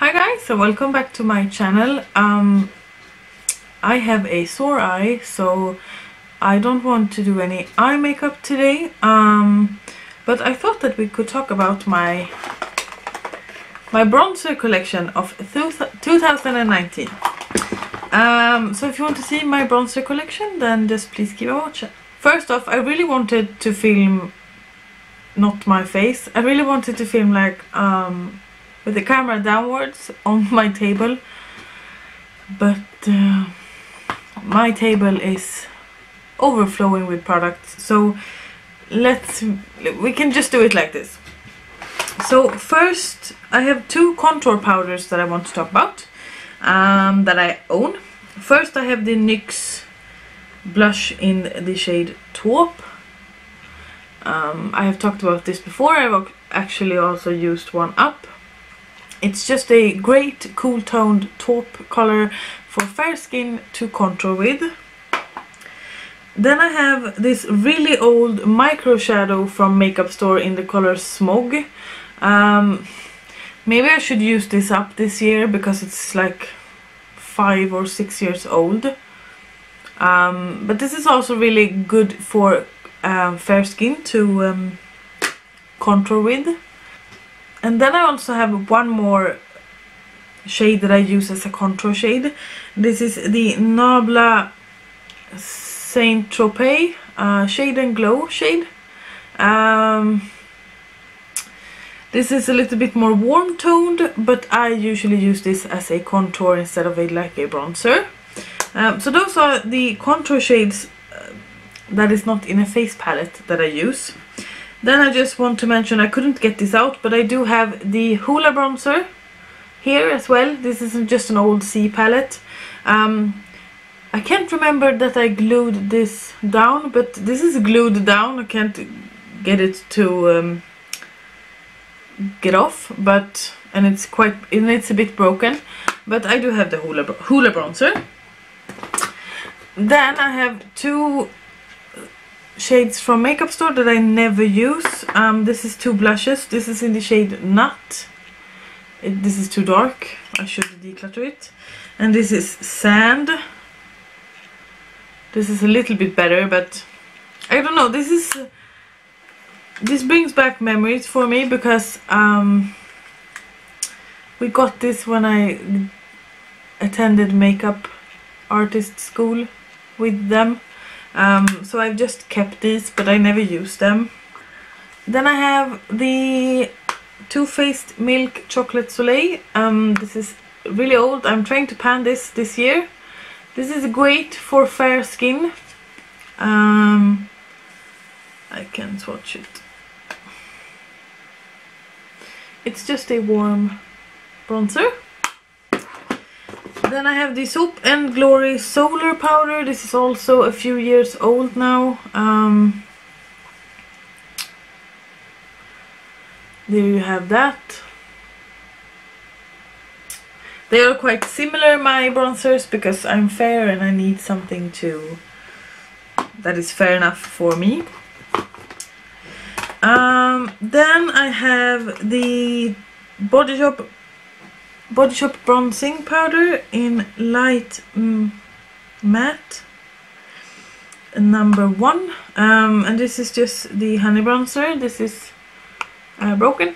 Hi guys, so welcome back to my channel. I have a sore eye, so I don't want to do any eye makeup today. But I thought that we could talk about my bronzer collection of 2019. So if you want to see my bronzer collection, then just please keep watching. First off, I really wanted to film not my face. I really wanted to film like with the camera downwards on my table, but my table is overflowing with products, so we can just do it like this. So first I have two contour powders that I want to talk about, that I own. First I have the NYX blush in the shade Taupe. I have talked about this before. I've actually also used one up. It's just a great cool toned taupe color for fair skin to contour with. Then I have this really old micro shadow from Makeup Store in the color Smog. Maybe I should use this up this year because it's like 5 or 6 years old. But this is also really good for fair skin to contour with. And then I also have one more shade that I use as a contour shade. This is the Nabla Saint Tropez Shade and Glow shade. This is a little bit more warm toned, but I usually use this as a contour instead of like a bronzer. So those are the contour shades that is not in a face palette that I use. Then I just want to mention, I couldn't get this out, but I do have the Hoola bronzer here as well. This isn't just an old C palette. I can't remember that I glued this down, but this is glued down. I can't get it to get off, and it's a bit broken. But I do have the Hoola bronzer. Then I have two shades from Makeup Store that I never use. This is two blushes. This is in the shade Nut. This is too dark. I should declutter it. And this is Sand. This is a little bit better, but I don't know. This brings back memories for me because we got this when I attended makeup artist school with them. So I've just kept these, but I never use them. Then I have the Too Faced Milk Chocolate Soleil. This is really old. I'm trying to pan this year. This is great for fair skin. I can swatch it. It's just a warm bronzer. Then I have the Soap and Glory Solar Powder. This is also a few years old now. There you have that. They are quite similar, my bronzers, because I'm fair and I need something that is fair enough for me. Then I have the Body Shop bronzing powder in light matte number 1, and this is just the honey bronzer. This is broken.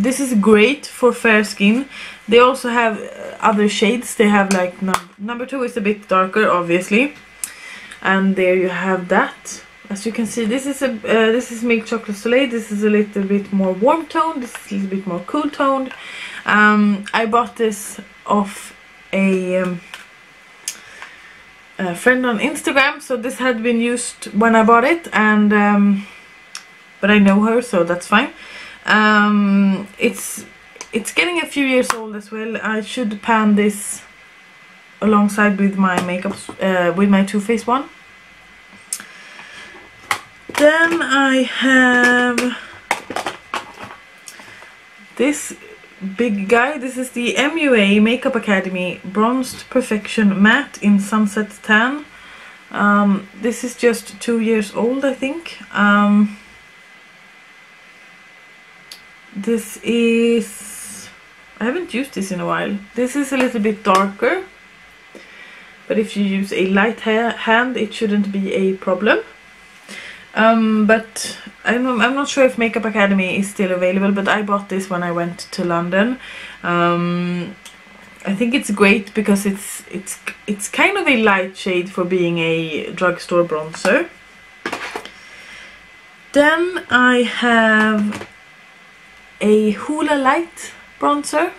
This is great for fair skin. They also have other shades. They have like number 2 is a bit darker, obviously, and there you have that. As you can see, this is Milk Chocolate Soleil. This is a little bit more warm toned. This is a little bit more cool toned. I bought this off a friend on Instagram, so this had been used when I bought it, and but I know her, so that's fine. It's getting a few years old as well. I should pan this alongside with my makeup, with my Too Faced one. Then I have this big guy. This is the MUA Makeup Academy Bronzed Perfection Matte in Sunset Tan. This is just 2 years old, I think. This is I haven't used this in a while. This is a little bit darker, but if you use a light hand it shouldn't be a problem. But I'm not sure if Makeup Academy is still available, but I bought this when I went to London. I think it's great because it's kind of a light shade for being a drugstore bronzer. Then I have a Hoola Light bronzer.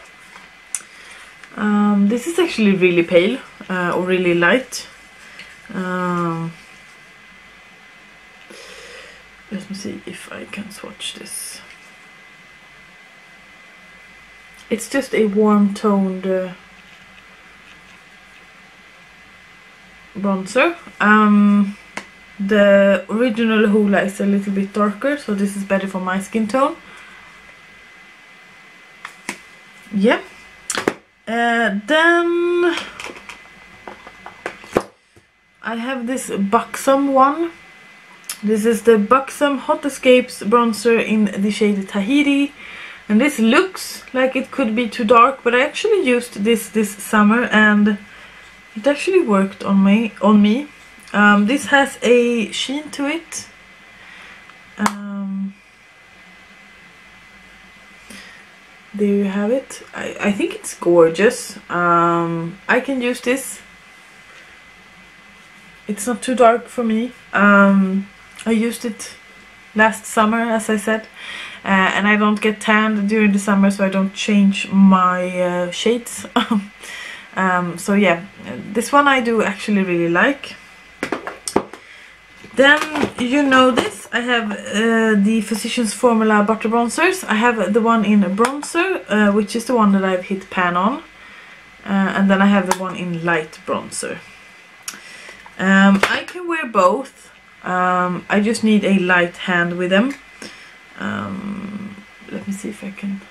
This is actually really pale or really light. Let me see if I can swatch this. It's just a warm toned bronzer. The original Hoola is a little bit darker, so this is better for my skin tone. Yeah. Then I have this Buxom one. This is the Buxom Hot Escapes bronzer in the shade Tahiti. And this looks like it could be too dark, but I actually used this summer and it actually worked on me. This has a sheen to it. There you have it. I think it's gorgeous. I can use this. It's not too dark for me. I used it last summer, as I said, and I don't get tanned during the summer, so I don't change my shades. So yeah, this one I do actually really like. Then, you know this, I have the Physicians Formula Butter Bronzers. I have the one in bronzer, which is the one that I've hit pan on, and then I have the one in light bronzer. I can wear both. I just need a light hand with them. Let me see if I can.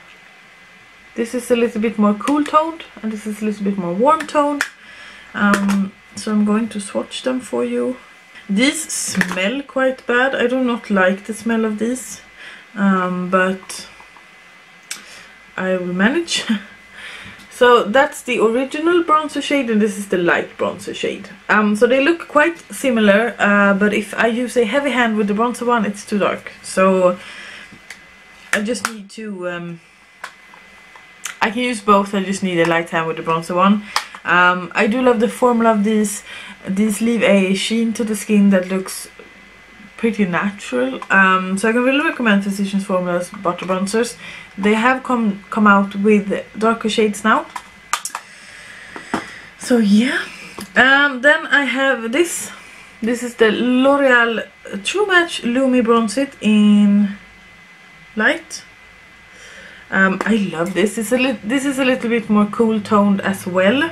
This is a little bit more cool toned and this is a little bit more warm toned. So I'm going to swatch them for you. These smell quite bad. I do not like the smell of these, but I will manage. So that's the original bronzer shade and this is the light bronzer shade. So they look quite similar, but if I use a heavy hand with the bronzer one, it's too dark. So I just need to... I can use both, I just need a light hand with the bronzer one. I do love the formula of these. These leave a sheen to the skin that looks pretty natural. So I can really recommend Physicians Formula's Butter Bronzers. They have come out with darker shades now. So yeah. Then I have this. This is the L'Oreal True Match Lumi Bronze It in light. I love this. This is a little bit more cool toned as well.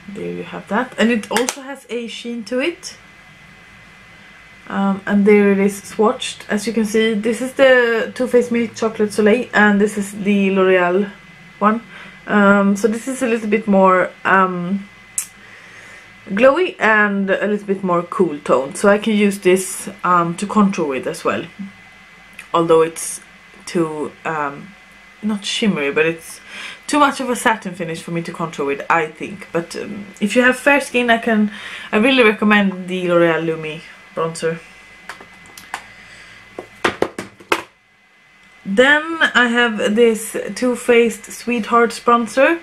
There you have that, and it also has a sheen to it. And there it is swatched. As you can see, this is the Too Faced Milk Chocolate Soleil and this is the L'Oreal one. So this is a little bit more glowy and a little bit more cool toned. So I can use this to contour with as well. Although it's too, not shimmery, but it's too much of a satin finish for me to contour with, I think. But if you have fair skin, I really recommend the L'Oreal Lumi bronzer. Then I have this Too Faced Sweethearts bronzer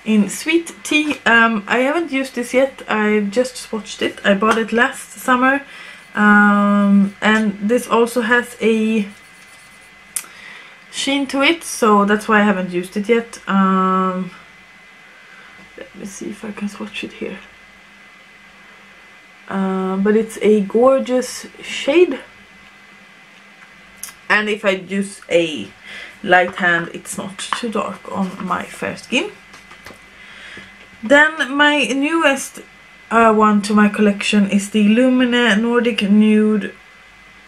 in Sweet Tea. I haven't used this yet, I've just swatched it. I bought it last summer. And this also has a sheen to it, so that's why I haven't used it yet. Let me see if I can swatch it here. But it's a gorgeous shade, and if I use a light hand it's not too dark on my fair skin. Then my newest one to my collection is the Lumene Nordic Nude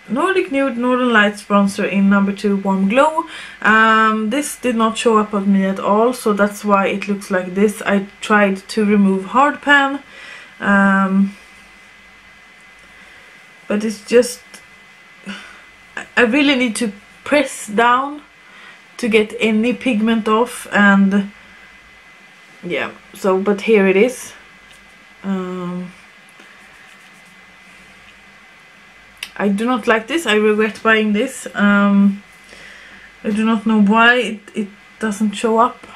Northern Lights bronzer in number 2 Warm Glow. This did not show up on me at all, so that's why it looks like this. I tried to remove hard pan, but it's just, I really need to press down to get any pigment off, and yeah, so but here it is. I do not like this. I regret buying this. I do not know why it doesn't show up.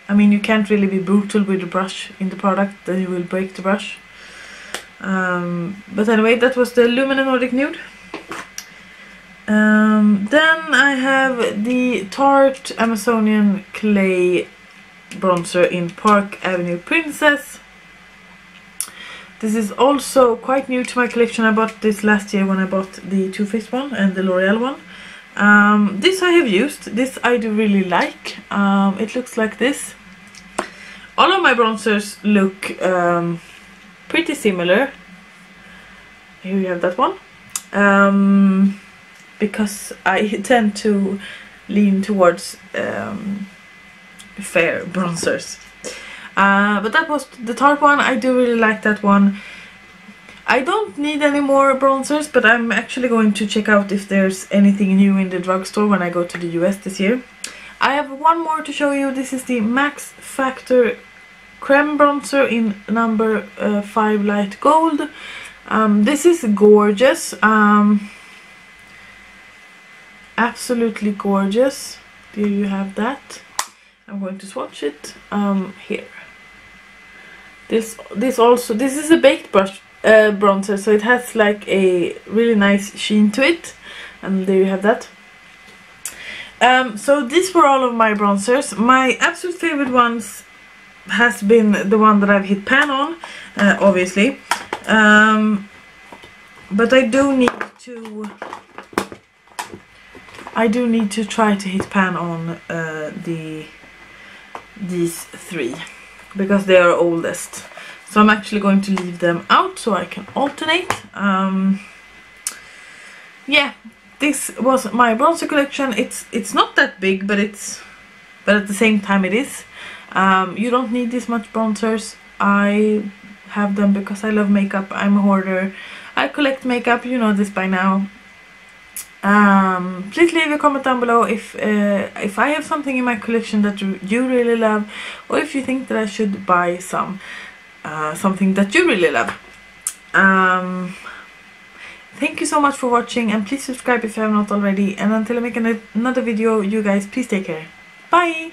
I mean, you can't really be brutal with the brush in the product, then you will break the brush. But anyway, that was the Lumene Nordic Nude. Then I have the Tarte Amazonian Clay bronzer in Park Avenue Princess. This is also quite new to my collection. I bought this last year when I bought the Too Faced one and the L'Oreal one. This I have used. This I do really like. It looks like this. All of my bronzers look pretty similar. Here you have that one. Because I tend to lean towards fair bronzers. But that was the Tarte one. I do really like that one. I don't need any more bronzers, but I'm actually going to check out if there's anything new in the drugstore when I go to the US this year. I have one more to show you. This is the Max Factor Creme Bronzer in number 5 Light Gold. This is gorgeous. Absolutely gorgeous. There you have that. I'm going to swatch it here. This is a baked brush bronzer, so it has like a really nice sheen to it, and there you have that. So these were all of my bronzers. My absolute favorite ones has been the one that I've hit pan on, obviously, but I do need to try to hit pan on these three, because they are oldest. So I'm actually going to leave them out so I can alternate. Yeah, this was my bronzer collection. It's not that big, but at the same time it is. You don't need this much bronzers. I have them because I love makeup. I'm a hoarder. I collect makeup, you know this by now. Please leave a comment down below if I have something in my collection that you really love, or if you think that I should buy something that you really love. Thank you so much for watching, and please subscribe if you have not already, and until I make another video, you guys, please take care. Bye!